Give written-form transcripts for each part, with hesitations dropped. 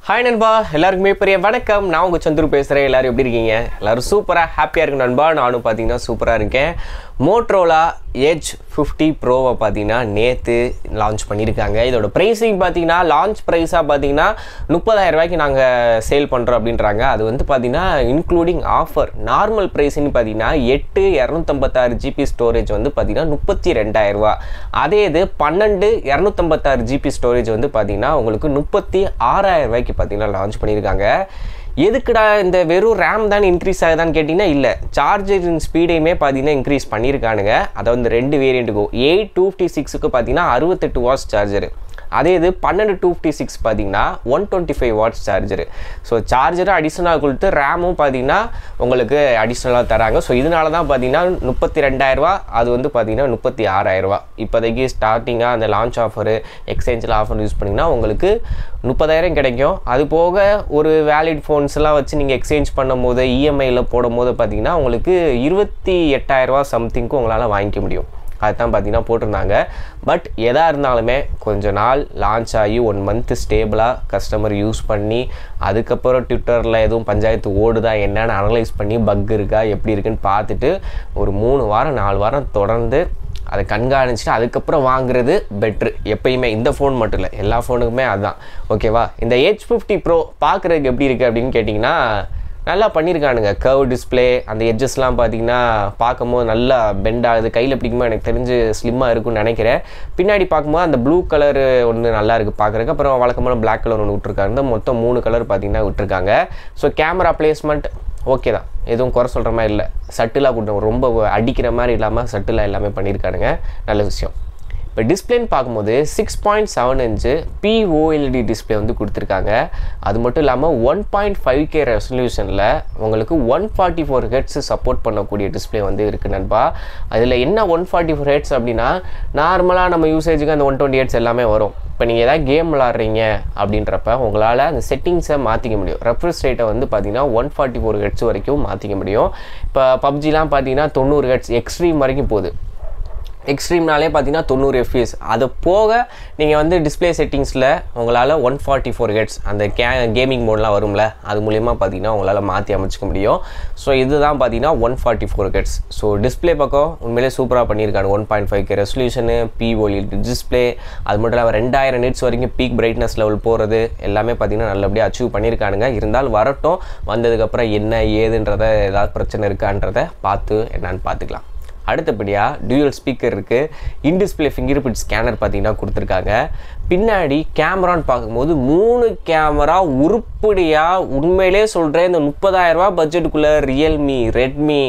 Hi நண்பா எல்லாருக்குமே பெரிய வணக்கம் நான் உங்க சந்துரு பேசுறேன் எல்லாரும் எப்படி இருக்கீங்க எல்லாரும் சூப்பரா ஹாப்பியா இருக்கு நண்பா நானும் பாத்தீங்கன்னா சூப்பரா இருக்கேன் Motorola Edge 50 Pro பாத்தீங்கன்னா நேத்து லான்ச் பண்ணிருக்காங்க இதோட பிரைசிங் பாத்தீங்கன்னா லான்ச் பிரைஸா பாத்தீங்கன்னா 30000 ரூபாய்க்கு நாங்க சேல் பண்றோம் அப்படின்றாங்க அது வந்து பாத்தீங்கன்னா இன்க்ளூடிங் ஆஃபர் நார்மல் பிரைஸ்னு பாத்தீங்கன்னா 8256 GB ஸ்டோரேஜ் வந்து பாத்தீங்கன்னா 32000 ரூபாய் அதே இது 12256 GB ஸ்டோரேஜ் வந்து பாத்தீங்கன்னா உங்களுக்கு 36000 ரூபாய்க்கு பாத்தீங்கன்னா லான்ச் பண்ணிருக்காங்க எதுக்குடா இந்த வெறும் RAM தான் இன்க்ரீஸ் ஆகுதான்னு கேட்டிங்கன்னா இல்லை சார்ஜரின் ஸ்பீடையுமே பார்த்தீங்கன்னா இன்க்ரீஸ் பண்ணியிருக்கானுங்க அதாவது ரெண்டு வேரியண்ட்டுக்கும் 8256க்கு பார்த்தீங்கன்னா 68 வாட்ஸ் சார்ஜரு அதே இது 12256 பார்த்தீங்கன்னா 125 வாட்ஸ் சார்ஜரு ஸோ சார்ஜரும் அடிஷ்னலாக கொடுத்து ரேமும் பார்த்தீங்கன்னா உங்களுக்கு அடிஷ்னலாக தராங்க ஸோ இதனால தான் பார்த்தீங்கன்னா 32000 ரூபா அது வந்து பார்த்தீங்கன்னா 36000 ரூபா இப்போதைக்கு ஸ்டார்டிங்காக அந்த லான்ச் ஆஃபரு எக்ஸ்சேஞ்சில் ஆஃபர் யூஸ் பண்ணிங்கன்னா உங்களுக்கு 30000 கிடைக்கும் அது போக ஒரு வேலிட் ஃபோன்ஸ்லாம் வச்சு நீங்கள் எக்ஸ்சேஞ்ச் பண்ணும் போது இஎம்ஐயில் போடும் போது பார்த்தீங்கன்னா உங்களுக்கு 28000 ரூபா சம்திங்க்கு உங்களால் வாங்கிக்க முடியும் அதுதான் பார்த்தீங்கன்னா போட்டிருந்தாங்க பட் எதாக இருந்தாலுமே கொஞ்ச நாள் லான்ச் ஆகி 1 மந்த் ஸ்டேபிளாக கஸ்டமர் யூஸ் பண்ணி அதுக்கப்புறம் ட்விட்டரில் எதுவும் பஞ்சாயத்து ஓடுதா என்னென்னு அனலைஸ் பண்ணி பக் இருக்கா எப்படி இருக்குன்னு பார்த்துட்டு ஒரு 3 வாரம் 4 வாரம் தொடர்ந்து அதை கண்காணிச்சுட்டு அதுக்கப்புறம் வாங்குறது பெட்ரு எப்பயுமே இந்த ஃபோன் மட்டும் இல்லை எல்லா ஃபோனுக்குமே அதுதான் ஓகேவா இந்த H50 Pro பார்க்குறதுக்கு எப்படி இருக்குது அப்படின்னு கேட்டிங்கன்னா நல்லா பண்ணியிருக்கானுங்க கர்வ் டிஸ்பிளே அந்த எட்ஜஸ்லாம் பார்த்தீங்கன்னா பார்க்கும்போது நல்லா பெண்ட் ஆகுது கையில் பிடிக்கும்போது எனக்கு தெரிஞ்சு ஸ்லிம்மாக இருக்கும்னு நினைக்கிறேன் பின்னாடி பார்க்கும்போது அந்த ப்ளூ கலர் ஒன்று நல்லா இருக்குது பார்க்குறதுக்கு அப்புறம் வழக்கமான பிளாக் கலர் ஒன்று விட்டுருக்காங்க மொத்தம் 3 கலர் பார்த்தீங்கன்னா விட்டுருக்காங்க ஸோ கேமரா பிளேஸ்மெண்ட் ஓகே தான் எதுவும் குறை சொல்கிற மாதிரி இல்லை சட்டிலாக கொடுத்தோம் ரொம்ப அடிக்கிற மாதிரி இல்லாமல் சட்டிலாக எல்லாமே பண்ணியிருக்கானுங்க நல்ல விஷயம் இப்போ டிஸ்பிளேன்னு பார்க்கும்போது 6.7 இன்ச்சு POLED டிஸ்பிளே வந்து கொடுத்துருக்காங்க அது மட்டும் இல்லாமல் 1.5K ரெசல்யூஷனில் உங்களுக்கு 144 ஹெர்ட்ஸ் சப்போர்ட் பண்ணக்கூடிய டிஸ்பிளே வந்து இருக்குது நண்பா அதில் என்ன 144 ஹெர்ட்ஸ் அப்படின்னா நார்மலாக நம்ம யூசேஜுக்கு அந்த 120 ஹெர்ட்ஸ் எல்லாமே வரும் இப்போ நீங்கள் ஏதாவது கேம் விளாட்றீங்க அப்படின்றப்ப உங்களால் அந்த செட்டிங்ஸை மாற்றிக்க முடியும் ரெஃப்ரெஷ் ரேட்டை வந்து பார்த்தீங்கன்னா 144 ஹெர்ட்ஸ் வரைக்கும் மாற்றிக்க முடியும் இப்போ பப்ஜிலாம் பார்த்தீங்கன்னா 90 ஹெர்ட்ஸ் எக்ஸ்ட்ரீம் வரைக்கும் போகுது எக்ஸ்ட்ரீம்னாலே பார்த்தீங்கன்னா 90 FPS அது போக நீங்கள் வந்து டிஸ்பிளே செட்டிங்ஸில் உங்களால் 144 ஹெர்ட்ஸ் அந்த கேமிங் மோட்லாம் வரும்ல அது மூலிமா பார்த்தீங்கன்னா உங்களால் மாற்றி அமைச்சிக்க முடியும் ஸோ இதுதான் பார்த்தீங்கன்னா 144 ஹெர்ட்ஸ் ஸோ டிஸ்பிளே பக்கம் உண்மையிலே சூப்பராக பண்ணியிருக்காங்க 1.5K ரெசல்யூஷனு POLED டிஸ்பிளே அது மட்டும் இல்லாமல் 2000 நிட்ஸ் வரைக்கும் பீக் பிரைட்னஸ் லெவல் போகிறது எல்லாமே பார்த்தீங்கன்னா நல்லபடியாக அச்சீவ் பண்ணியிருக்கானுங்க இருந்தாலும் வரட்டும் வந்ததுக்கப்புறம் என்ன ஏதுன்றதை ஏதாவது பிரச்சனை இருக்கான்றதை பார்த்து என்னன்னு பார்த்துக்கலாம் அடுத்தபடியாக டியூயல் ஸ்பீக்கர் இருக்குது இன்டிஸ்பிளே ஃபிங்கர் பிரிண்ட் ஸ்கேனர் பார்த்தீங்கன்னா கொடுத்துருக்காங்க பின்னாடி கேமரான்னு பார்க்கும்போது 3 கேமரா உருப்படியாக உண்மையிலே சொல்கிறேன் இந்த 30000 ரூபா பட்ஜெட்டுக்குள்ளே ரியல்மி ரெட்மி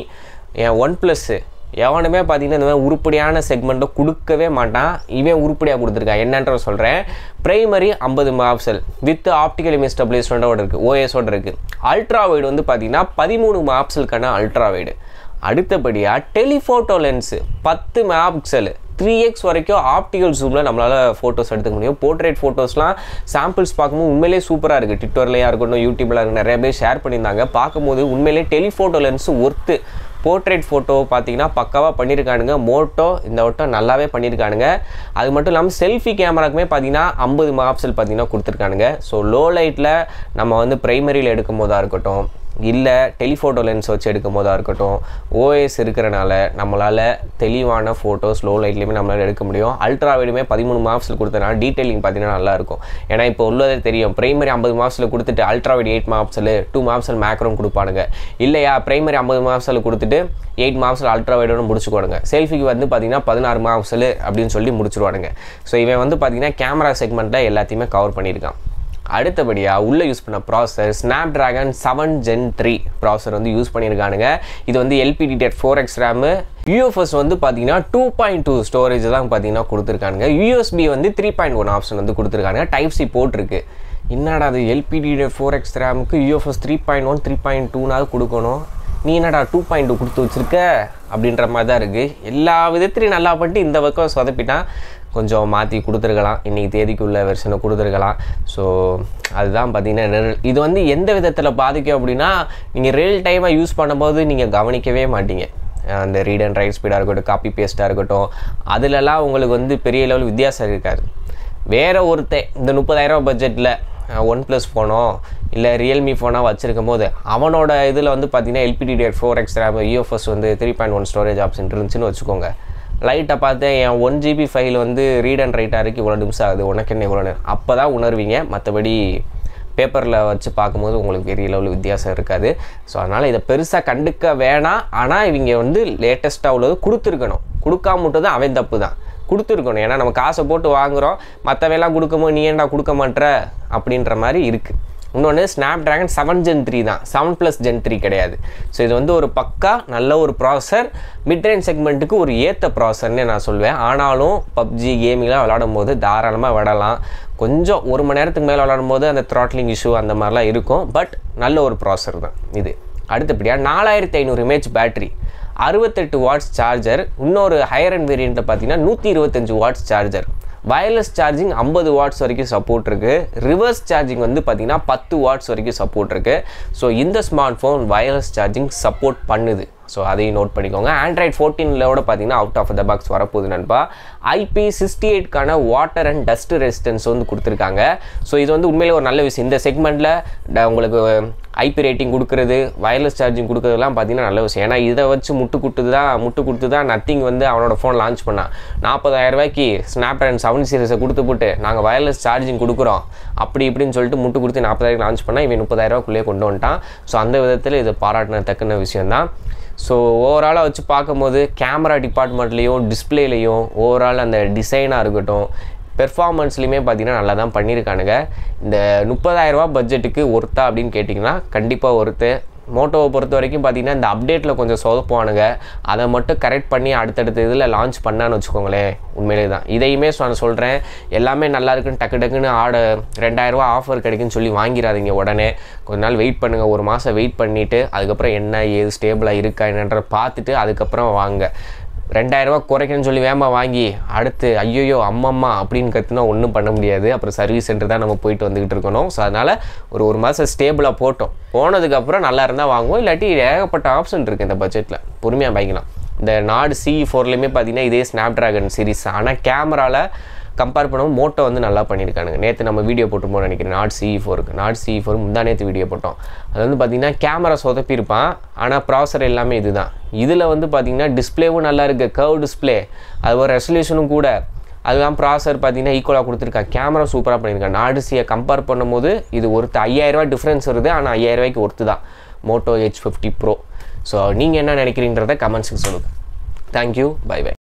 OnePlus எவனுமே பார்த்தீங்கன்னா இந்த மாதிரி உருப்படியான செக்மெண்ட்டை கொடுக்கவே மாட்டான் இவன் உருப்படியாக கொடுத்துருக்கான் என்னன்ற சொல்கிறேன் primary 50 megapixel with optical image ஸ்டெபிலைசரோட இருக்குது ஓஎஸோட இருக்குது அல்ட்ரா வைடு வந்து பார்த்தீங்கன்னா 13 மெகாபிக்சலுக்கான அல்ட்ரா வைடு அடுத்தபடியாக டெலிஃபோட்டோ லென்ஸு 10 மெகாபிக்சல் 3x வரைக்கும் ஆப்டிக்கல் ஜூமில் நம்மளால் ஃபோட்டோஸ் எடுத்துக்க முடியும் போர்ட்ரேட் ஃபோட்டோஸ்லாம் சாம்பிள்ஸ் பார்க்கும்போது உண்மையிலே சூப்பராக இருக்குது ட்விட்டர்லையாக இருக்கட்டும் யூடியூப்பில் இருக்க நிறைய பேர் ஷேர் பண்ணியிருந்தாங்க பார்க்கும்போது உண்மையிலே telephoto lens worth portrait photo பார்த்தீங்கன்னா பக்காவாக பண்ணியிருக்கானுங்க மோட்டோ இந்த வட்டம் நல்லாவே பண்ணியிருக்கானுங்க அது மட்டும் இல்லாமல் செல்ஃபி கேமராக்குமே பார்த்தீங்கன்னா 50 மெகாபிக்சல் பார்த்தீங்கன்னா கொடுத்துருக்கானுங்க ஸோ லோ லைட்டில் நம்ம வந்து ப்ரைமரியில் எடுக்கும் போதாக இருக்கட்டும் இல்லை டெலிஃபோட்டோ லென்ஸ் வச்சு எடுக்கும் போதாக இருக்கட்டும் ஓஎஸ் இருக்கிறனால நம்மளால் தெளிவான ஃபோட்டோஸ் லோ லைட்லேயுமே நம்மளால் எடுக்க முடியும் அல்ட்ரா வைடுமே 13 மெகாபிக்சல் கொடுத்தனால டீட்டெயிலிங் பார்த்தீங்கன்னா நல்லாயிருக்கும் ஏன்னா இப்போ உள்ளதே தெரியும் பிரைமரி 50 மெகாபிக்சல் கொடுத்துட்டு அல்ட்ரா வைடு 8 மெகாபிக்சல் 2 மெகாபிக்சல் மேக்ரோம் கொடுப்பானுங்க இல்லையா பிரைமரி 50 மெகாபிக்சல் கொடுத்துட்டு 8 மெகாபிக்சல் அல்ட்ரா வைடோன்னு முடிச்சுக்கோடுங்க செல்ஃபிக்கு வந்து பார்த்தீங்கன்னா 16 மெகாபிக்சல் அப்படின்னு சொல்லி முடிச்சுடுவானுங்க ஸோ இவன் வந்து பார்த்தீங்கன்னா கேமரா செக்மெண்ட்டில் எல்லாத்தையுமே கவர் பண்ணியிருக்கான் அடுத்தபடியாக உள்ளே யூஸ் பண்ண ப்ராசஸர் Snapdragon 7 Gen 3 ப்ராசஸர் வந்து யூஸ் பண்ணியிருக்கானுங்க இது வந்து LPDDR4X ரேமு UFS வந்து பார்த்தீங்கன்னா 2.2 ஸ்டோரேஜ் தான் பார்த்தீங்கன்னா கொடுத்துருக்கானுங்க USB வந்து 3.1 ஆப்ஷன் வந்து கொடுத்துருக்காங்க டைப் C போட்டிருக்கு என்னடா அது LPDDR4X ரேமுக்கு UFS 3.1 3.2நாவது கொடுக்கணும் நீ என்னடா 2.2 கொடுத்து வச்சுருக்க அப்படின்ற மாதிரி தான் இருக்குது எல்லா விதத்துலையும் நல்லா பண்ணிட்டு இந்த பக்கம் சொதப்பிட்டா கொஞ்சம் மாற்றி கொடுத்துருக்கலாம் இன்றைக்கி தேதிக்குள்ள வெர்ஷனை கொடுத்துருக்கலாம் ஸோ அதுதான் பார்த்தீங்கன்னா இது வந்து எந்த விதத்தில் பாதிக்கும் அப்படின்னா நீங்கள் ரியல் டைமாக யூஸ் பண்ணும்போது நீங்கள் கவனிக்கவே மாட்டீங்க அந்த ரீட் அண்ட் ரைட் ஸ்பீடாக இருக்கட்டும் காப்பி பேஸ்ட்டாக இருக்கட்டும் அதிலெல்லாம் உங்களுக்கு வந்து பெரிய லெவல் வித்தியாசம் இருக்காது வேறு ஒருத்தன் இந்த 30000 பட்ஜெட்டில் OnePlus ஃபோனோ இல்லை ரியல்மி ஃபோனாக வச்சுருக்கும் போது அவனோட இதில் வந்து பார்த்தீங்கன்னா LPDDR4X RAM UFS வந்து 3.1 ஸ்டோரேஜ் ஆப்ஷன் இருந்துச்சுன்னு வச்சுக்கோங்க. லைட்டை பார்த்து என் 1 GB ஃபைல் வந்து ரீட் அண்ட் ரைட் ஆகிறதுக்கு இவ்வளோ நிமிஷம் ஆகுது, உனக்கு என்ன இவ்வளோ நேரம், அப்போ தான் உணர்வீங்க. மற்றபடி பேப்பரில் வச்சு பார்க்கும்போது உங்களுக்கு பெரிய லெவலில் வித்தியாசம் இருக்காது. ஸோ அதனால் இதை பெருசாக கண்டுக்க வேணாம். ஆனால் இவங்க வந்து லேட்டஸ்ட்டாக உள்ளது கொடுத்துருக்கணும். கொடுக்காம விட்டது அவன் தப்பு தான், கொடுத்துருக்கணும். ஏன்னா நம்ம காசை போட்டு வாங்குகிறோம், மற்றவையெல்லாம் கொடுக்கும்போது நீ ஏன்டா கொடுக்க மாட்டேற அப்படின்ற மாதிரி இருக்குது. இன்னொன்று Snapdragon 7 Gen 3 தான், 7+ Gen 3 கிடையாது. ஸோ இது வந்து ஒரு பக்கா நல்ல ஒரு ப்ராசஸர், மிட் ரேஞ்ச் செக்மெண்ட்டுக்கு ஒரு ஏற்ற ப்ராசஸர்னே நான் சொல்வேன். ஆனாலும் பப்ஜி கேமிங்லாம் விளாடும் போது தாராளமாக விடலாம். கொஞ்சம் 1 மணி நேரத்துக்கு மேலே விளாடும் போது அந்த த்ராட்லிங் இஷ்யூ அந்த மாதிரிலாம் இருக்கும். பட் நல்ல ஒரு ப்ராசஸர் தான் இது. அடுத்தபடியாக 4500 mAh பேட்டரி, 68 வாட்ஸ் சார்ஜர். இன்னொரு ஹையர் அண்ட் வேரியண்ட்டில் பார்த்தீங்கன்னா 125 watts charger. Wireless charging 50 watts வரைக்கும் சப்போர்ட் இருக்குது. ரிவர்ஸ் சார்ஜிங் வந்து பார்த்திங்கன்னா 10 வாட்ஸ் வரைக்கும் சப்போர்ட் இருக்குது. ஸோ இந்த smart phone wireless charging support பண்ணுது. ஸோ அதையும் நோட் பண்ணிக்கோங்க. Android 14 பார்த்தீங்கன்னா அவுட் ஆஃப் த பாக்ஸ் வரப்போகுது நண்பா. IP68க்கான வாட்டர் அண்ட் டஸ்ட் ரெசிஸ்டன்ஸ் வந்து கொடுத்துருக்காங்க. ஸோ இது வந்து உண்மையிலே ஒரு நல்ல விஷயம். இந்த செக்மெண்ட்டில் உங்களுக்கு IP ரேட்டிங் கொடுக்குறது, வயர்லெஸ் சார்ஜிங் கொடுக்குறதுலாம் பார்த்தீங்கன்னா நல்ல விஷயம். ஏன்னா இதை வச்சு முட்டு கொடுத்து தான் நத்திங் வந்து அவனோட ஃபோன் லான்ச் பண்ணான். 40,000 ரூபாய்க்கு Snapdragon 7 சீரிஸை கொடுத்து போட்டு நாங்கள் வயர்லெஸ் சார்ஜிங் கொடுக்குறோம் அப்படி இப்படின்னு சொல்லிட்டு முட்டு கொடுத்து 40,000 லான்ச் பண்ணால் இவன் 30,000 ரூபாய்க்குள்ளேயே கொண்டு வந்துட்டான். ஸோ அந்த விதத்தில் இது பாராட்டினத்தக்கன விஷயந்தான். ஸோ ஓவராலாக வச்சு பார்க்கும்போது கேமரா டிபார்ட்மெண்ட்லேயும் டிஸ்பிளேலையும் ஓவரால் அந்த டிசைனாக இருக்கட்டும், பெர்ஃபார்மன்ஸ்லையுமே பார்த்தீங்கன்னா நல்லா தான் பண்ணியிருக்கானுங்க. இந்த 30,000 ரூபா பட்ஜெட்டுக்கு ஒர்த்தா அப்படின்னு கேட்டிங்கன்னா கண்டிப்பாக ஒர்த்து. மோட்டோவை பொறுத்த வரைக்கும் பார்த்தீங்கன்னா இந்த அப்டேட்டில் கொஞ்சம் சொதப்புவானுங்க, அதை மட்டும் கரெக்ட் பண்ணி அடுத்தடுத்த இதில் லான்ச் பண்ணான்னு வச்சுக்கோங்களேன், உண்மையிலே தான். இதையுமே நான் சொல்கிறேன், எல்லாமே நல்லா இருக்குன்னு டக்குன்னு 2000 ரூபா ஆஃபர் கிடைக்குன்னு சொல்லி வாங்கிடாதீங்க உடனே. கொஞ்ச நாள் வெயிட் பண்ணுங்கள், 1 மாதம் வெயிட் பண்ணிவிட்டு அதுக்கப்புறம் என்ன ஏது ஸ்டேபிளாக இருக்கா என்னன்ற பார்த்துட்டு அதுக்கப்புறம் வாங்க. 2000 ரூபா குறைக்கணும்னு சொல்லி வேகமாக வாங்கி அடுத்து ஐயோயோ அம்மம்மா அப்படின்னு கற்றுனா ஒன்றும் பண்ண முடியாது. அப்புறம் சர்வீஸ் சென்டர் தான் நம்ம போயிட்டு வந்துக்கிட்டு இருக்கணும். ஸோ அதனால் ஒரு மாதம் ஸ்டேபிளாக போனதுக்கப்புறம் நல்லா இருந்தால் வாங்குவோம். இல்லாட்டி ஏகப்பட்ட ஆப்ஷன் இருக்குது இந்த பட்ஜெட்டில், பொறுமையாக வாங்கிக்கலாம். இந்த நாடு CE4லையுமே பார்த்தீங்கன்னா இதே Snapdragon சீரிஸ். ஆனால் கேமராவில் கம்பேர் பண்ணுவோம் மோட்டோ வந்து நல்லா பண்ணியிருக்கானுங்க. நேற்று நம்ம வீடியோ போட்டுருப்போம் நினைக்கிறேன், நாட் CE4 முந்தா நேற்று வீடியோ போட்டோம். அது வந்து பார்த்திங்கன்னா கேமரா சொதப்பியிருப்பான், ஆனால் ப்ராசர் எல்லாமே இதுதான். இதில் வந்து பார்த்திங்கன்னா டிஸ்பிளேவும் நல்லா இருக்குது, கர்வ் டிஸ்பிளே, அது ஒரு ரெசல்யூஷனும் கூட. அதுதான் ப்ராசர் பார்த்திங்கன்னா ஈக்குவலாக கொடுத்துருக்கான். கேமரா சூப்பராக பண்ணியிருக்கான். நாடு சியை கம்பேர் பண்ணும்போது இது ஒருத்து 5000 ரூபா டிஃப்ரென்ஸ் வருது, ஆனால் 5000 ரூபாய்க்கு ஒருத்து தான் Moto Edge 50 Pro. ஸோ நீங்கள் என்ன நினைக்கிறீன்றதை கமெண்ட்ஸுக்கு சொல்லுங்கள். Thank you, bye by.